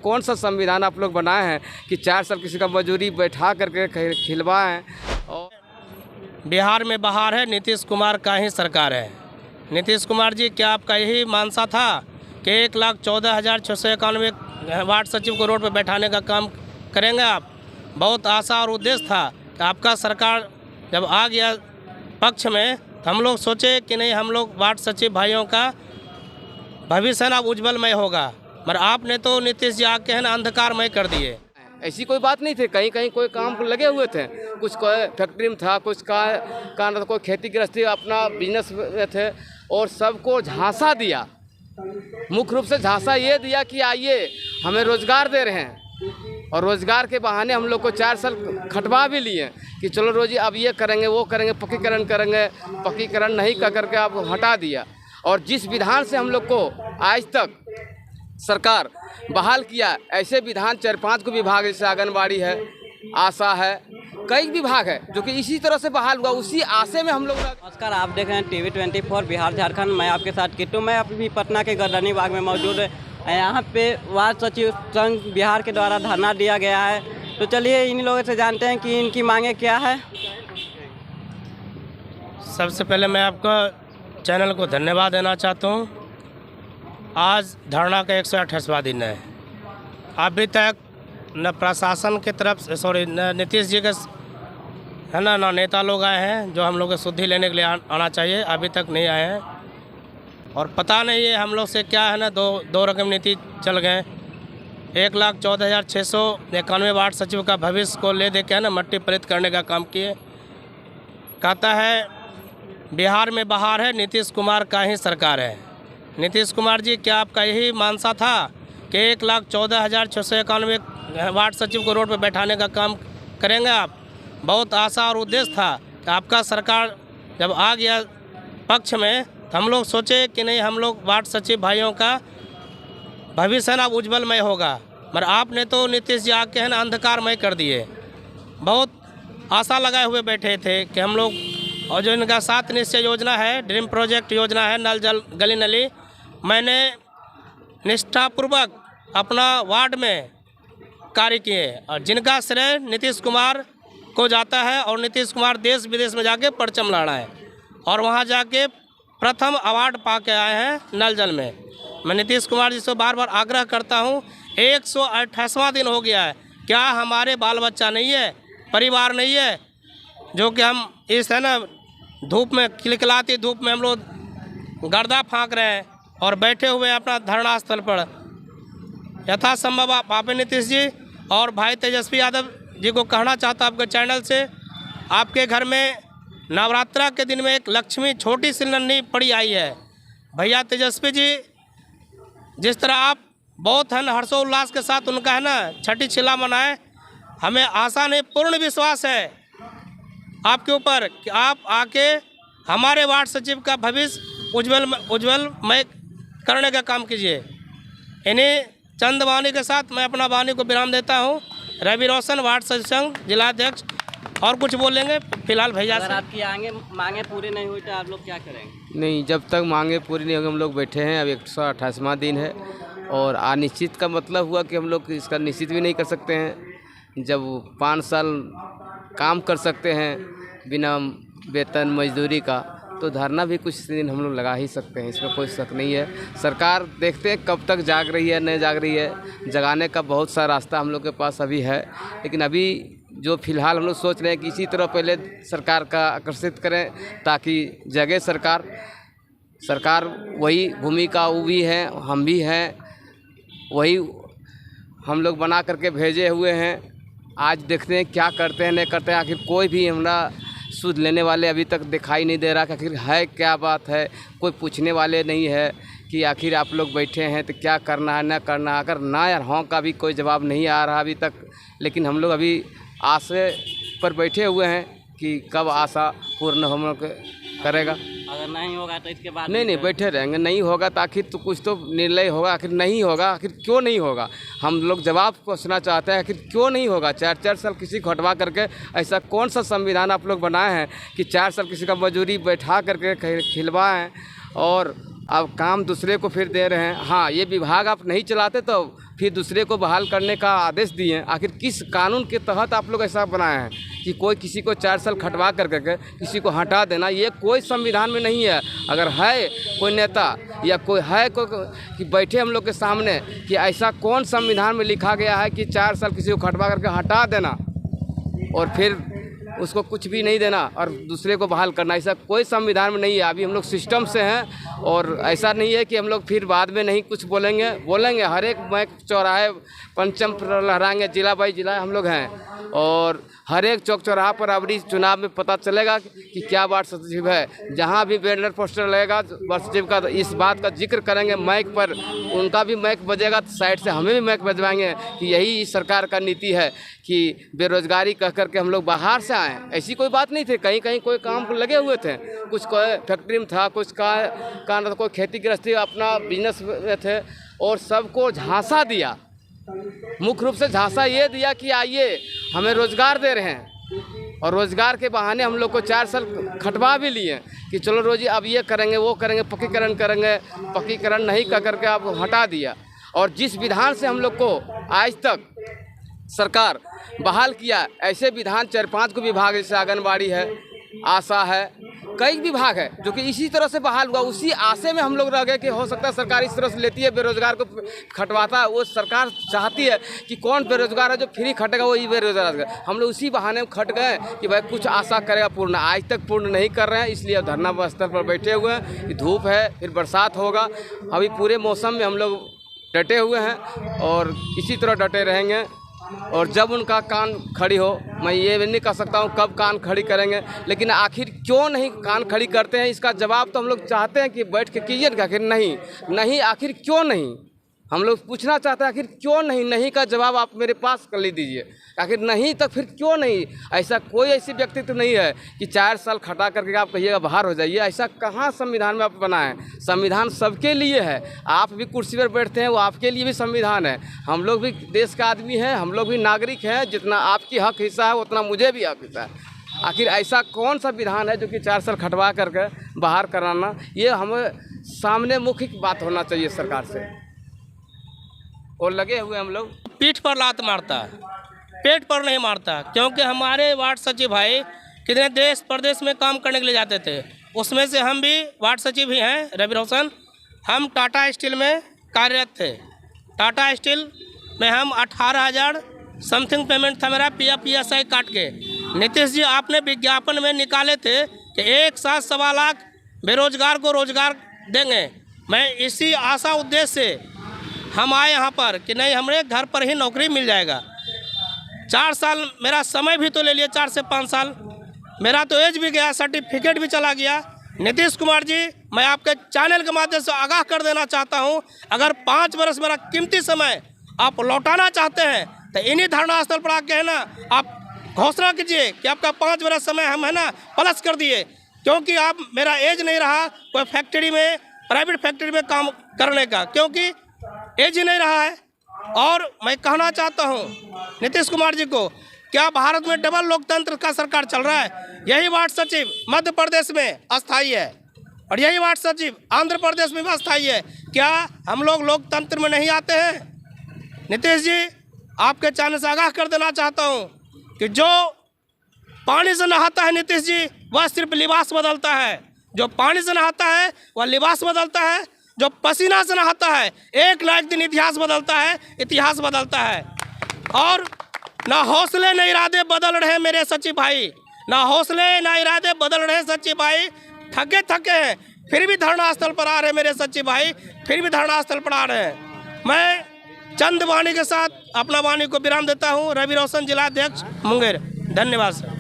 कौन सा संविधान आप लोग बनाए हैं कि 4 साल किसी का मजदूरी बैठा करके खिलवाएं। और बिहार में बहार है, नीतीश कुमार का ही सरकार है। नीतीश कुमार जी, क्या आपका यही मानसा था कि 1,14,691 वार्ड सचिव को रोड पर बैठाने का काम करेंगे आप? बहुत आशा और उद्देश्य था कि आपका सरकार जब आ गया पक्ष में तो हम लोग सोचे कि नहीं, हम लोग वार्ड सचिव भाइयों का भविष्य ना उज्जवलमय होगा, मगर आपने तो नीतीश जी आके है ना अंधकारमय कर दिए। ऐसी कोई बात नहीं थी, कहीं कहीं कोई काम लगे हुए थे, कुछ कोई फैक्ट्री में था, कुछ का कोई खेती गृहस्थी अपना बिजनेस में थे, और सबको झांसा दिया। मुख्य रूप से झांसा ये दिया कि आइए हमें रोजगार दे रहे हैं, और रोजगार के बहाने हम लोग को 4 साल खटवा भी लिए कि चलो रोजी अब ये करेंगे वो करेंगे, पक्कीकरण करेंगे, पक्कीकरण नहीं कर करके आप हटा दिया। और जिस विधान से हम लोग को आज तक सरकार बहाल किया, ऐसे विधान 4-5 को विभाग, जैसे आंगनबाड़ी है, आशा है, कई विभाग है जो कि इसी तरह से बहाल हुआ, उसी आशे में हम लोग। नमस्कार, आप देख रहे हैं टीवी 24 बिहार झारखंड। मैं आपके साथ किट्टू। मैं अभी पटना के गर्दनी बाग में मौजूद है। यहाँ पे वार्ड सचिव संघ बिहार के द्वारा धरना दिया गया है, तो चलिए इन लोगों से जानते हैं कि इनकी मांगे क्या है। सबसे पहले मैं आपको चैनल को धन्यवाद देना चाहता हूँ। आज धरना का 128वां दिन है। अभी तक न प्रशासन की तरफ से, न नीतीश जी के है ना, न नेता लोग आए हैं जो हम लोग को शुद्धि लेने के लिए आना चाहिए, अभी तक नहीं आए हैं। और पता नहीं है हम लोग से क्या है ना, दो रकम नीति चल गए। 1,14,691 वार्ड सचिव का भविष्य को ले दे के है ना मट्टी पलित करने का काम किए। कहता है बिहार में बहार है, नीतीश कुमार का ही सरकार है। नीतीश कुमार जी, क्या आपका यही मानसा था कि 1,14,691 वार्ड सचिव को रोड पर बैठाने का काम करेंगे आप? बहुत आशा और उद्देश्य था कि आपका सरकार जब आ गया पक्ष में तो हम लोग सोचे कि नहीं, हम लोग वार्ड सचिव भाइयों का भविष्य ना उज्जवलमय होगा, मगर आपने तो नीतीश जी आके है ना अंधकारमय कर दिए। बहुत आशा लगाए हुए बैठे थे कि हम लोग, और जो इनका 7 निश्चय योजना है, ड्रीम प्रोजेक्ट योजना है, नल जल गली नली, मैंने निष्ठापूर्वक अपना वार्ड में कार्य किए, और जिनका श्रेय नीतीश कुमार को जाता है। और नीतीश कुमार देश विदेश में जाके परचम लड़ा है, और वहाँ जाके प्रथम अवार्ड पा के आए हैं नल जल में। मैं नीतीश कुमार जी से बार बार आग्रह करता हूँ, 128वां दिन हो गया है, क्या हमारे बाल बच्चा नहीं है, परिवार नहीं है, जो कि हम इस है ना धूप में, खिलखिलाती धूप में हम लोग गर्दा फाँक रहे हैं और बैठे हुए हैं अपना धरना स्थल पर। यथासंभव आप नीतीश जी और भाई तेजस्वी यादव जी को कहना चाहता आपके चैनल से, आपके घर में नवरात्रा के दिन में एक लक्ष्मी छोटी सी नन्ही पड़ी आई है। भैया तेजस्वी जी, जिस तरह आप बहुत है ना हर्षोल्लास के साथ उनका है ना छठी छिला मनाए, हमें आशा नहीं पूर्ण विश्वास है आपके ऊपर कि आप आके हमारे वार्ड सचिव का भविष्य उज्जवलमय करने का काम कीजिए। इन्हीं चंद वाणी के साथ मैं अपना वाणी को विराम देता हूँ। रवि रोशन, वार्ड सचिव संघ, जिलाध्यक्ष। और कुछ बोलेंगे फिलहाल भैया? अगर आपकी मांगे पूरी नहीं हुई तो आप लोग क्या करेंगे? नहीं, जब तक मांगे पूरी नहीं होगी हम लोग बैठे हैं। अब 128वां दिन है, और अनिश्चित का मतलब हुआ कि हम लोग इसका निश्चित भी नहीं कर सकते हैं। जब 5 साल काम कर सकते हैं बिना वेतन मजदूरी का, तो धरना भी कुछ दिन हम लोग लगा ही सकते हैं, इसमें कोई शक नहीं है। सरकार देखते हैं कब तक जाग रही है, नहीं जाग रही है। जगाने का बहुत सा रास्ता हम लोग के पास अभी है, लेकिन अभी जो फिलहाल हम लोग सोच रहे हैं कि इसी तरह पहले सरकार का आकर्षित करें ताकि जगे सरकार वही भूमिका वो भी है, हम भी हैं, वही हम लोग बना करके भेजे हुए हैं। आज देखते हैं क्या करते हैं नहीं करते हैं। आखिर कोई भी हमारा सूद लेने वाले अभी तक दिखाई नहीं दे रहा कि आखिर है क्या बात है। कोई पूछने वाले नहीं है कि आखिर आप लोग बैठे हैं तो क्या करना है न करना है। अगर ना या हाँ का भी कोई जवाब नहीं आ रहा अभी तक, लेकिन हम लोग अभी आशे पर बैठे हुए हैं कि कब आशा पूर्ण हम लोग करेगा। अगर नहीं होगा तो इसके बाद नहीं बैठे रहेंगे। नहीं होगा तो आखिर तो कुछ तो निर्णय होगा। आखिर नहीं होगा, आखिर क्यों नहीं होगा, हम लोग जवाब पूछना चाहते हैं। आखिर क्यों नहीं होगा? 4 साल किसी को हटवा करके ऐसा कौन सा संविधान आप लोग बनाए हैं कि 4 साल किसी का मजदूरी बैठा करके खिलवाएं, और अब काम दूसरे को फिर दे रहे हैं। हाँ, ये विभाग आप नहीं चलाते तो फिर दूसरे को बहाल करने का आदेश दिए हैं। आखिर किस कानून के तहत आप लोग ऐसा बनाए हैं कि कोई किसी को 4 साल खटवा करके किसी को हटा देना? ये कोई संविधान में नहीं है। अगर है कोई नेता या कोई है कोई कि बैठे हम लोग के सामने कि ऐसा कौन संविधान में लिखा गया है कि 4 साल किसी को खटवा करके हटा देना और फिर उसको कुछ भी नहीं देना और दूसरे को बहाल करना? ऐसा कोई संविधान में नहीं है। अभी हम लोग सिस्टम से हैं और ऐसा नहीं है कि हम लोग फिर बाद में नहीं कुछ बोलेंगे। हर एक मैक चौराहे पंचम लहराएंगे, जिला बाई जिला हम लोग हैं और हर एक चौक चौराहा पर अबरी चुनाव में पता चलेगा कि क्या वार्ड सचिव है। जहाँ भी बैनर पोस्टर लगेगा वार्ड सचिव का, तो इस बात का जिक्र करेंगे माइक पर। उनका भी माइक बजेगा तो साइड से हमें भी माइक बजवाएंगे कि यही सरकार का नीति है कि बेरोजगारी कह करके हम लोग बाहर से आए। ऐसी कोई बात नहीं थी। कहीं कहीं कोई काम लगे हुए थे, कुछ कोई फैक्ट्री में था, कुछ का कोई खेती गृहस्थी अपना बिजनेस में थे और सबको झांसा दिया। मुख्य रूप से झांसा ये दिया कि आइए हमें रोजगार दे रहे हैं और रोजगार के बहाने हम लोग को 4 साल खटवा भी लिए कि चलो रोजी अब ये करेंगे वो करेंगे, पक्कीकरण करेंगे। पक्कीकरण नहीं कर करके आप हटा दिया। और जिस विधान से हम लोग को आज तक सरकार बहाल किया, ऐसे विधान 4-5 को विभाग जैसे आंगनबाड़ी है, आशा है, कई विभाग है जो कि इसी तरह से बहाल हुआ। उसी आशे में हम लोग रह गए कि हो सकता है सरकार इस तरह से लेती है, बेरोजगार को खटवाता है। वो सरकार चाहती है कि कौन बेरोजगार है जो फ्री खटेगा वही बेरोजगार है। हम लोग उसी बहाने में खट गए कि भाई कुछ आशा करेगा पूर्ण। आज तक पूर्ण नहीं कर रहे हैं, इसलिए धरना स्थल पर बैठे हुए हैं। धूप है, फिर बरसात होगा। अभी पूरे मौसम में हम लोग डटे हुए हैं और इसी तरह डटे रहेंगे। और जब उनका कान खड़ी हो, मैं ये नहीं कह सकता हूँ कब कान खड़ी करेंगे, लेकिन आखिर क्यों नहीं कान खड़ी करते हैं इसका जवाब तो हम लोग चाहते हैं कि बैठ के कीजिए। आखिर नहीं आखिर क्यों नहीं, हम लोग पूछना चाहते हैं आखिर क्यों नहीं का जवाब आप मेरे पास कर ले दीजिए। आखिर नहीं तो फिर क्यों नहीं? ऐसा कोई ऐसी व्यक्तित्व नहीं है कि 4 साल खटा करके आप कहिएगा बाहर हो जाइए। ऐसा कहाँ संविधान में आप बनाएं? संविधान सबके लिए है। आप भी कुर्सी पर बैठते हैं, वो आपके लिए भी संविधान है। हम लोग भी देश का आदमी हैं, हम लोग भी नागरिक हैं। जितना आपकी हक हिस्सा है उतना मुझे भी हक हिस्सा है। आखिर ऐसा कौन सा विधान है जो कि 4 साल खटवा करके बाहर कराना? ये हमें सामने मुख्य बात होना चाहिए सरकार से। और लगे हुए हम लोग पीठ पर लात मारता, पेट पर नहीं मारता। क्योंकि हमारे वार्ड सचिव भाई कितने देश प्रदेश में काम करने के लिए जाते थे, उसमें से हम भी वार्ड सचिव ही हैं। रवि रोशन, हम टाटा स्टील में कार्यरत थे। टाटा स्टील में हम 18,000 समथिंग पेमेंट था मेरा PFPSI काट के। नीतीश जी आपने विज्ञापन में निकाले थे कि 1 साथ 1.25 लाख बेरोजगार को रोजगार देंगे। मैं इसी आशा उद्देश्य से हम आए यहाँ पर कि नहीं हमारे घर पर ही नौकरी मिल जाएगा। 4 साल मेरा समय भी तो ले लिया, 4 से 5 साल मेरा तो एज भी गया, सर्टिफिकेट भी चला गया। नीतीश कुमार जी, मैं आपके चैनल के माध्यम से आगाह कर देना चाहता हूँ, अगर 5 वर्ष मेरा कीमती समय आप लौटाना चाहते हैं तो इन्हीं धरना स्थल पर आके है ना आप घोषणा कीजिए कि आपका 5 वर्ष समय हम है ना प्लस कर दिए। क्योंकि आप मेरा एज नहीं रहा कोई फैक्ट्री में, प्राइवेट फैक्ट्री में काम करने का, क्योंकि एज ही नहीं रहा है। और मैं कहना चाहता हूं नीतीश कुमार जी को, क्या भारत में डबल लोकतंत्र का सरकार चल रहा है? यही वार्ड सचिव मध्य प्रदेश में अस्थायी है और यही वार्ड सचिव आंध्र प्रदेश में भी अस्थायी है। क्या हम लोग लोकतंत्र में नहीं आते हैं? नीतीश जी, आपके चैनल से आगाह कर देना चाहता हूं कि जो पानी से नहाता है नीतीश जी, वह सिर्फ लिबास बदलता है। जो पानी से नहाता है वह लिबास बदलता है, जो पसीना से नहाता है एक ना एक दिन इतिहास बदलता है, इतिहास बदलता है। और ना हौसले ना इरादे बदल रहे मेरे सचिव भाई, ना हौसले ना इरादे बदल रहे सचिव भाई। थके हैं फिर भी धरना स्थल पर आ रहे मेरे सचिव भाई, फिर भी धरना स्थल पर आ रहे हैं। मैं चंद वाणी के साथ अपना वाणी को विराम देता हूँ। रवि रोशन, जिला अध्यक्ष मुंगेर। धन्यवाद सर।